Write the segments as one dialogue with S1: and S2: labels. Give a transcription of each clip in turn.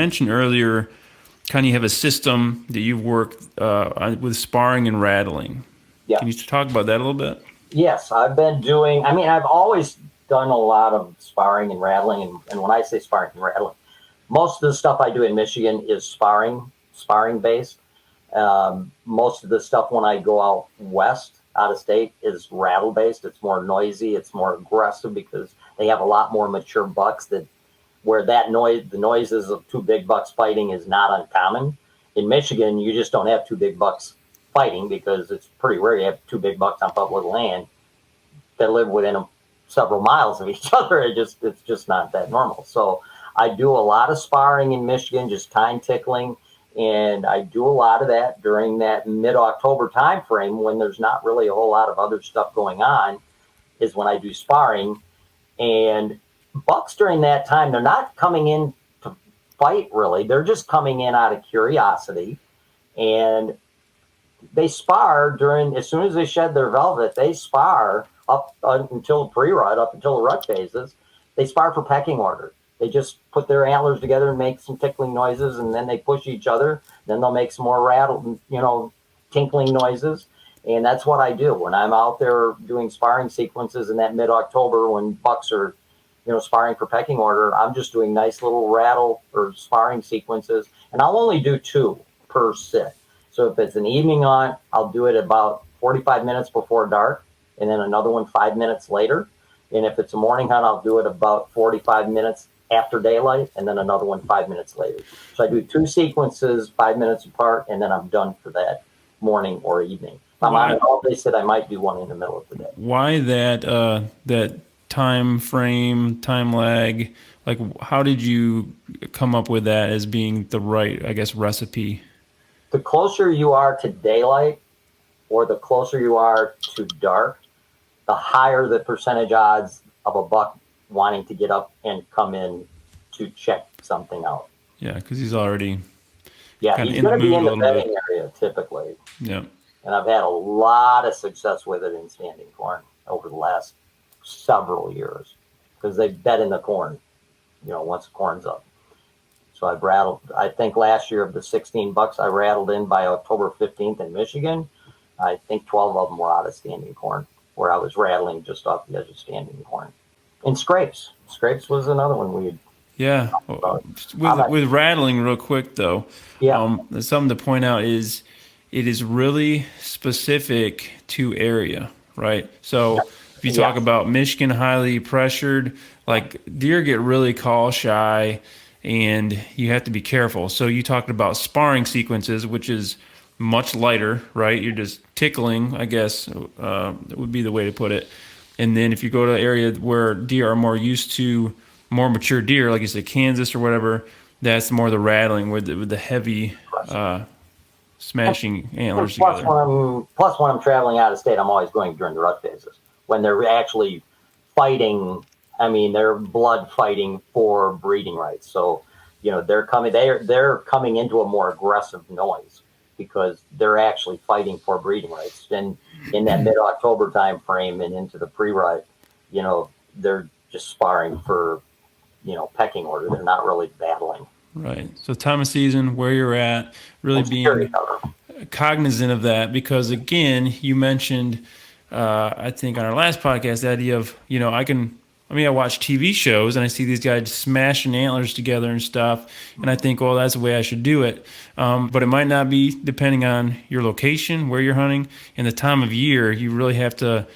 S1: mentioned earlier, kind of you have a system that you've worked with sparring and rattling.
S2: Yeah.
S1: Can you talk about that a little bit?
S2: Yes, I've been doing, I've always done a lot of sparring and rattling. And when I say sparring and rattling, most of the stuff I do in Michigan is sparring based. Most of the stuff when I go out west, out of state, is rattle based. It's more noisy, it's more aggressive because they have a lot more mature bucks that where that noise, the noises of two big bucks fighting is not uncommon. In Michigan, you just don't have two big bucks fighting because it's pretty rare you have two big bucks on public land that live within several miles of each other. It's just not that normal. So I do a lot of sparring in Michigan, just time tickling, and I do a lot of that during that mid-October time frame when there's not really a whole lot of other stuff going on. Is when I do sparring. And bucks during that time, they're not coming in to fight really. They're just coming in out of curiosity, and they spar during, as soon as they shed their velvet, they spar up until pre-rut, up until the rut phases. They spar for pecking order. They just put their antlers together and make some tickling noises, and then they push each other. Then they'll make some more rattle, tinkling noises. And that's what I do when I'm out there doing sparring sequences in that mid-October when bucks are, sparring for pecking order. I'm just doing nice little rattle or sparring sequences, and I'll only do 2 per sit. So if it's an evening hunt, I'll do it about 45 minutes before dark, and then another one 5 minutes later. And if it's a morning hunt, I'll do it about 45 minutes after daylight, and then another one 5 minutes later. So I do 2 sequences 5 minutes apart, and then I'm done for that morning or evening. If I'm on an all-day sit, I might do one in the middle of the day.
S1: Why that time frame, time lag? Like, how did you come up with that as being the right, I guess, recipe?
S2: The closer you are to daylight or the closer you are to dark, the higher the percentage odds of a buck wanting to get up and come in to check something out.
S1: Yeah, because he's already
S2: he's going to be in the bedding area typically.
S1: Yeah.
S2: And I've had a lot of success with it in standing corn over the last several years because they bed in the corn, once the corn's up. So I've rattled, I think last year of the 16 bucks I rattled in by October 15th in Michigan, I think 12 of them were out of standing corn, where I was rattling just off the edge of standing corn. And scrapes. Scrapes was another one we had.
S1: Yeah. With rattling real quick though, something to point out is it is really specific to area, right? So if you talk about Michigan highly pressured, like deer get really call shy and you have to be careful. So you talked about sparring sequences, which is much lighter, right? You're just tickling, I guess, would be the way to put it. And then if you go to an area where deer are more used to more mature deer, like you said, Kansas or whatever, that's more the rattling with the heavy smashing antlers together.
S2: Plus, when I'm traveling out of state, I'm always going during the rut phases when they're actually fighting. They're blood fighting for breeding rights. So, they're coming into a more aggressive noise because they're actually fighting for breeding rights. And in that mid-October time frame and into the pre-rut, they're just sparring for, pecking order. They're not really battling.
S1: Right. So time of season, where you're at, really being cognizant of that, because again, you mentioned, I think on our last podcast, the idea of, I watch TV shows and I see these guys smashing antlers together and stuff, and I think, well, that's the way I should do it. But it might not be, depending on your location, where you're hunting, and the time of year. You really have to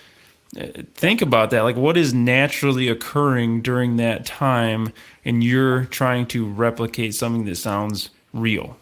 S1: think about that. Like, what is naturally occurring during that time, and you're trying to replicate something that sounds real.